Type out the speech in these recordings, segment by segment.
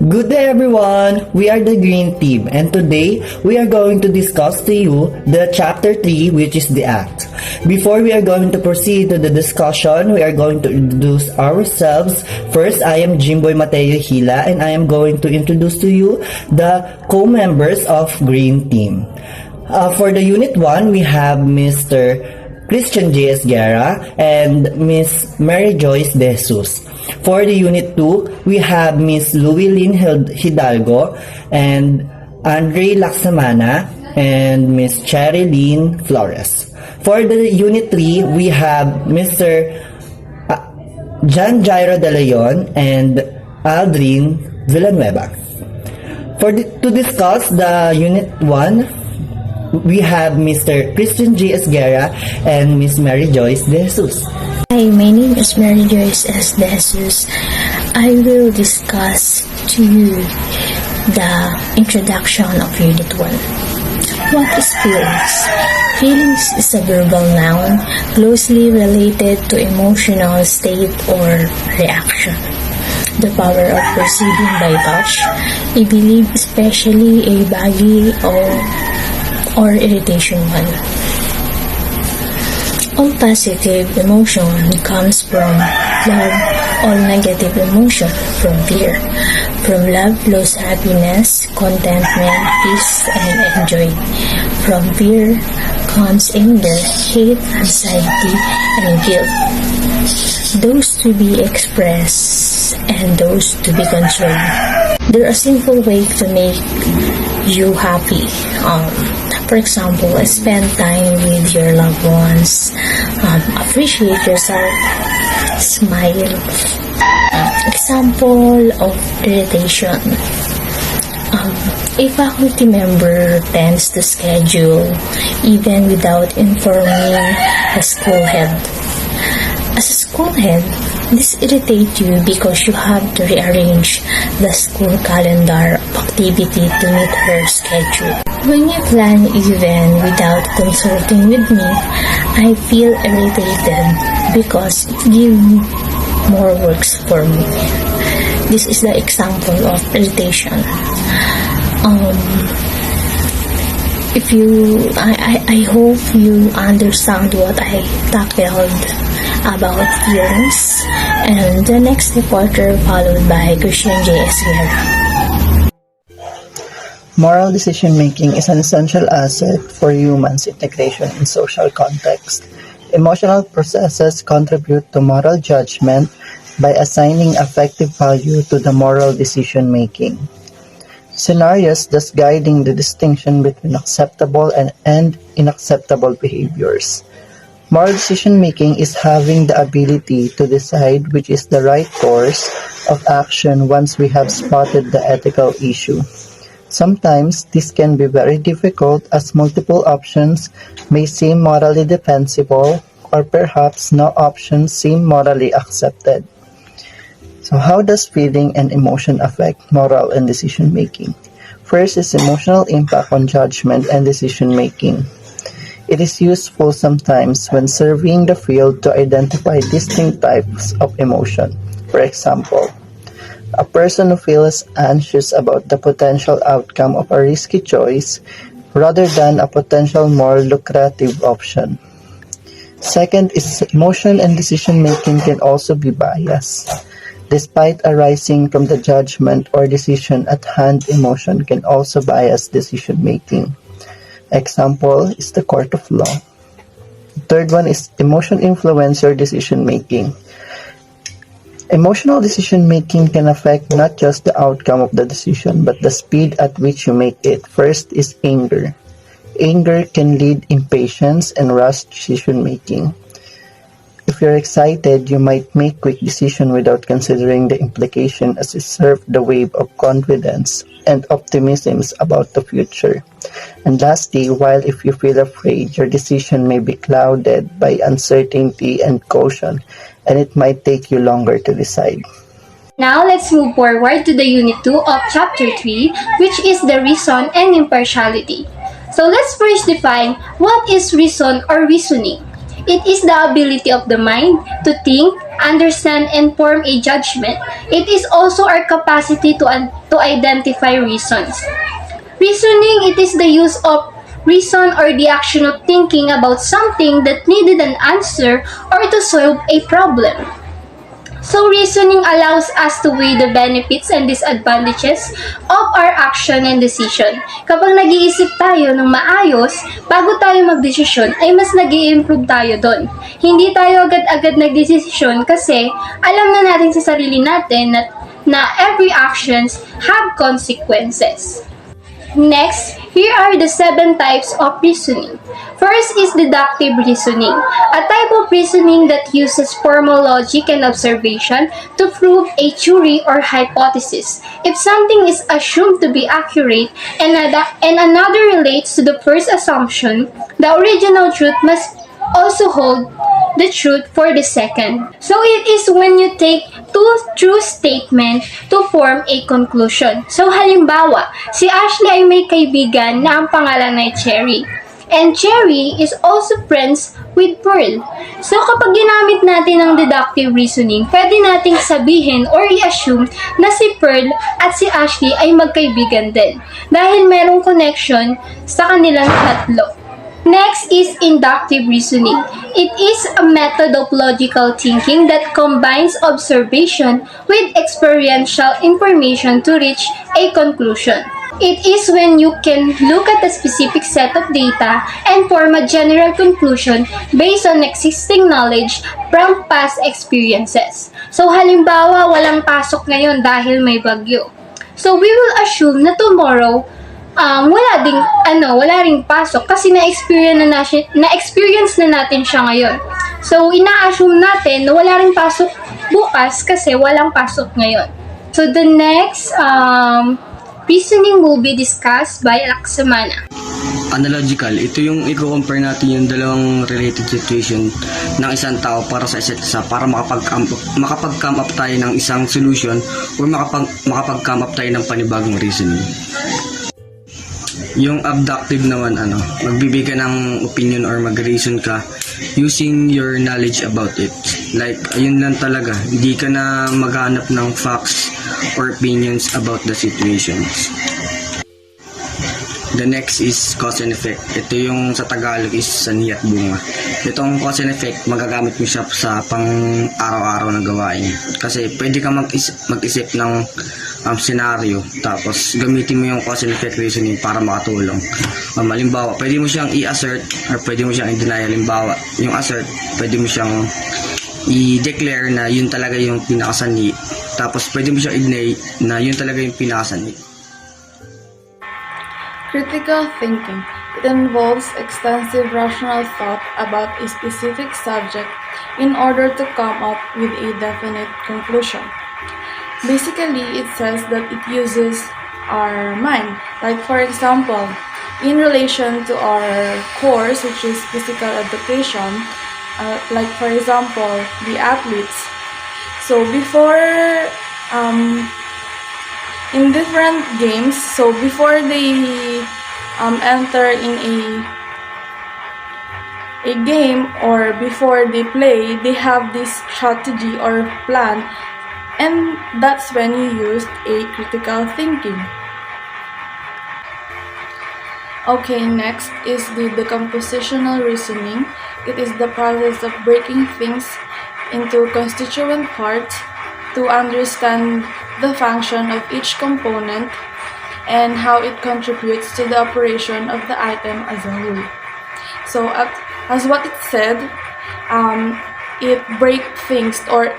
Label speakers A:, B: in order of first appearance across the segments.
A: Good day everyone! We are the Green Team and today we are going to discuss to you the chapter 3 which is the act. Before we are going to proceed to the discussion, we are going to introduce ourselves. First, I am Jimboy Mateo Hila and I am going to introduce to you the co-members of Green Team. For the Unit 1, we have Mr. Christian J. Guerra and Miss Mary Joyce De Jesus. For the Unit 2, we have Miss Louie Hidalgo and Andre Laksamana and Miss Cherry Lynn Flores. For the Unit 3, we have Mr. John Jairo De Leon and Aldrin Villanueva. To discuss the Unit 1, we have Mr. Christian J. Guerra and Miss Mary Joyce De Jesus.
B: Hi, my name is Mary Joyce S. De Jesus. I will discuss to you the introduction of Unit 1. What is feelings? Feelings is a verbal noun closely related to emotional state or reaction. The power of perceiving by touch, I believe especially a baggy or irritation one. All positive emotion comes from love, all negative emotion from fear. From love flows happiness, contentment, peace, and joy. From fear comes anger, hate, anxiety, and guilt. Those to be expressed and those to be controlled. There are simple ways to make you happy. For example, spend time with your loved ones, appreciate yourself, smile. Example of irritation. A faculty member tends to schedule even without informing the school head. As a school head, this irritates you because you have to rearrange the school calendar of activity to meet her schedule. When you plan even without consulting with me, I feel irritated because it gives more works for me. This is the example of irritation. I hope you understand what I tackled about feelings, and the next reporter followed by Christian J. Guerra.
C: Moral decision-making is an essential asset for humans' integration in social context. Emotional processes contribute to moral judgment by assigning affective value to the moral decision-making. Scenarios thus guiding the distinction between acceptable and unacceptable behaviors. Moral decision-making is having the ability to decide which is the right course of action once we have spotted the ethical issue. Sometimes this can be very difficult as multiple options may seem morally defensible or perhaps no options seem morally accepted. So how does feeling and emotion affect moral and decision making? First is emotional impact on judgment and decision making. It is useful sometimes when surveying the field to identify distinct types of emotion. For example, a person who feels anxious about the potential outcome of a risky choice rather than a potential more lucrative option. Second is emotion and decision making can also be biased. Despite arising from the judgment or decision at hand, emotion can also bias decision making. Example is the court of law. Third one is emotion influence your decision making. Emotional decision making can affect not just the outcome of the decision but the speed at which you make it. First is anger. Anger can lead impatience and rush decision making. If you're excited, you might make quick decision without considering the implication as you surf the wave of confidence and optimism about the future. And lastly, while if you feel afraid, your decision may be clouded by uncertainty and caution, and it might take you longer to decide.
D: Now let's move forward to the Unit 2 of Chapter 3, which is the reason and impartiality. So let's first define what is reason or reasoning. It is the ability of the mind to think, understand, and form a judgment. It is also our capacity to identify reasons. Reasoning, it is the use of reason or the action of thinking about something that needed an answer or to solve a problem. So reasoning allows us to weigh the benefits and disadvantages of our action and decision. Kapag nag-iisip tayo ng maayos, bago tayo magdesisyon, ay mas nag-i-improve tayo doon. Hindi tayo agad-agad nagdesisyon kasi alam na natin sa sarili natin na every actions have consequences. Next, here are the 7 types of reasoning. First is deductive reasoning, a type of reasoning that uses formal logic and observation to prove a theory or hypothesis. If something is assumed to be accurate and another relates to the first assumption, the original truth must also hold the truth for the second. So it is when you take two true statements to form a conclusion. So halimbawa, si Ashley ay may kaibigan na ang pangalan ay Cherry. And Cherry is also friends with Pearl. So kapag ginamit natin ang deductive reasoning, pwede nating sabihin or i-assume na si Pearl at si Ashley ay magkaibigan din. Dahil merong connection sa kanilang tatlo. Next is inductive reasoning. It is a method of logical thinking that combines observation with experiential information to reach a conclusion. It is when you can look at a specific set of data and form a general conclusion based on existing knowledge from past experiences. So halimbawa, walang pasok ngayon dahil may bagyo. So we will assume na tomorrow wala ring pasok kasi na-experience na natin siya ngayon. So, ina-assume natin na wala ring pasok bukas kasi walang pasok ngayon. So, the next reasoning will be discussed by Laksamana.
E: Analogical, ito yung i-compare natin yung dalawang related situation ng isang tao para sa isa't isa para makapag-come up tayo ng isang solution or makapag-come up tayo ng panibagong reasoning. Yung abductive naman, magbibigay ka ng opinion or mag-reason ka using your knowledge about it. Like, ayun lang talaga. Hindi ka na maghanap ng facts or opinions about the situations. The next is cause and effect. Ito yung sa Tagalog is sanhi at bunga. Itong cause and effect, magagamit mo siya sa pang araw-araw na gawain. Kasi pwede ka mag-isip ng scenario, tapos gamitin mo yung cause and effect reasoning para makatulong. Halimbawa, pwede mo siyang i-assert or pwede mo siyang i-deny. Halimbawa, yung assert, pwede mo siyang i-declare na yun talaga yung pinakasanhi. Tapos pwede mo siyang i-deny na yun talaga yung pinakasanhi.
F: Critical thinking. It involves extensive rational thought about a specific subject in order to come up with a definite conclusion. Basically, it says that it uses our mind. Like, for example, in relation to our course, which is physical education, like, for example, the athletes. So, before in different games, so before they enter in a game or before they play, they have this strategy or plan, and that's when you use a critical thinking. Okay, next is the decompositional reasoning. It is the process of breaking things into constituent parts to understand the function of each component and how it contributes to the operation of the item as a whole. So, as what it said, it breaks things, or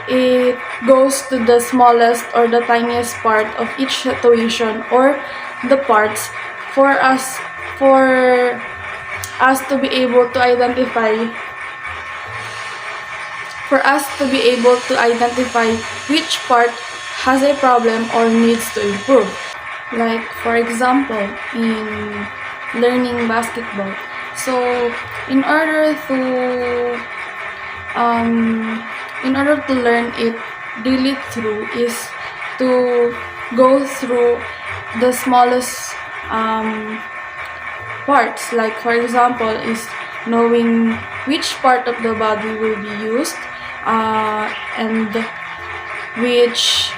F: it goes to the smallest or the tiniest part of each situation or the parts for us to be able to identify which part has a problem or needs to improve. Like, for example, in learning basketball. So, in order to learn it really through is to go through the smallest parts. Like, for example, is knowing which part of the body will be used, and which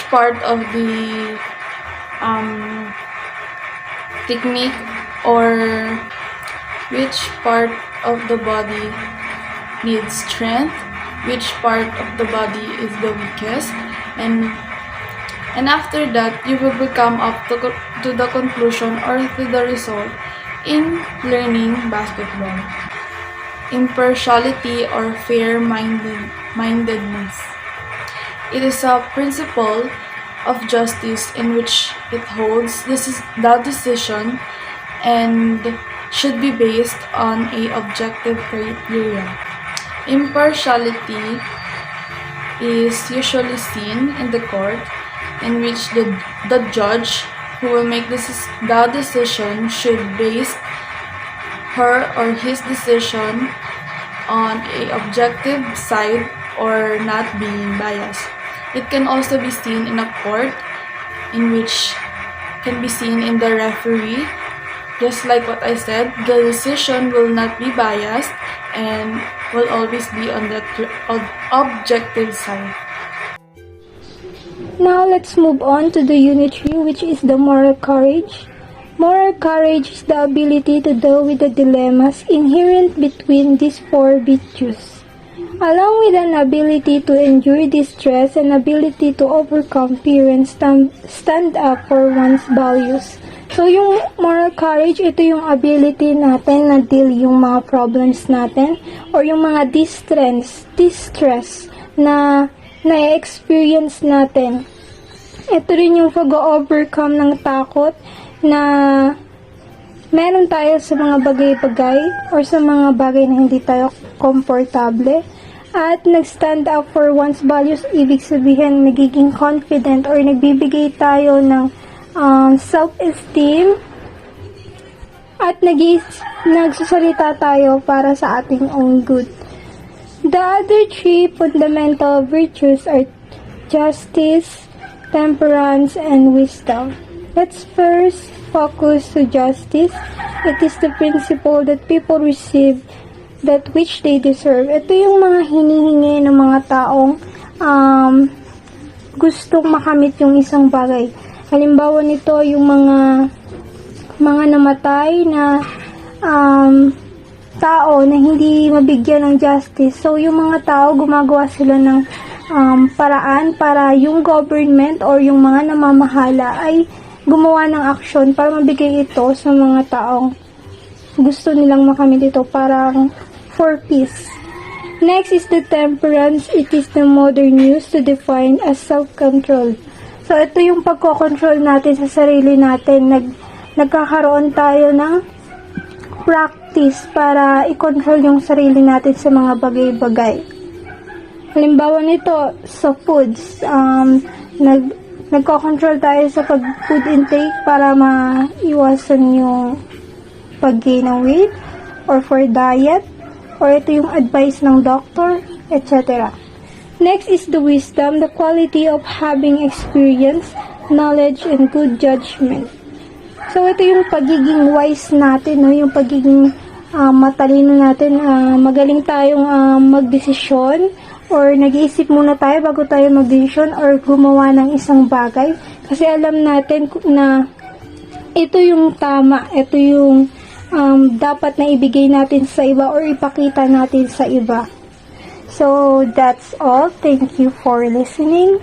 F: part of the technique, or which part of the body needs strength, which part of the body is the weakest, and after that you will become up to the conclusion or to the result in learning basketball. Impartiality or fair-mindedness. It is a principle of justice in which it holds the decision and should be based on a objective criteria. Impartiality is usually seen in the court in which the judge who will make the decision should base her or his decision on a objective side or not being biased. It can also be seen in a court in which can be seen in the referee. Just like what I said, the decision will not be biased and will always be on the objective side.
G: Now let's move on to the unit 3, which is the moral courage. Moral courage is the ability to deal with the dilemmas inherent between these four virtues, along with an ability to endure distress and ability to overcome fear and stand up for one's values. So yung moral courage, ito yung ability natin na deal yung mga problems natin or yung mga distress na na-experience natin. Ito rin yung pag-overcome ng takot na meron tayo sa mga bagay-bagay or sa mga bagay na hindi tayo komportable. At nag-stand up for one's values, ibig sabihin nagiging confident or nagbibigay tayo ng self-esteem at nagsasalita tayo para sa ating own good. The other three fundamental virtues are justice, temperance, and wisdom. Let's first focus to justice. It is the principle that people receive that which they deserve. Ito yung mga hinihingi ng mga taong gustong makamit yung isang bagay. Halimbawa nito, yung mga namatay na tao na hindi mabigyan ng justice. So, yung mga tao, gumagawa sila ng paraan para yung government or yung mga namamahala ay gumawa ng aksyon para mabigay ito sa mga taong gusto nilang makamit ito, parang for peace. Next is the temperance. It is the modern use to define as self-control. So, ito yung pagkocontrol natin sa sarili natin. Nagkakaroon tayo ng practice para i-control yung sarili natin sa mga bagay-bagay. Halimbawa nito, sa foods, nagko-control tayo sa food intake para maiwasan yung pag-gain ng weight or for diet, or ito yung advice ng doctor, etc. Next is the wisdom, the quality of having experience, knowledge, and good judgment. So, ito yung pagiging wise natin, no? Yung pagiging matalino natin, magaling tayong magdesisyon, or nag-iisip muna tayo bago tayo magdesisyon or gumawa ng isang bagay. Kasi alam natin na ito yung tama, ito yung dapat na ibigay natin sa iba or ipakita natin sa iba. So, that's all. Thank you for listening.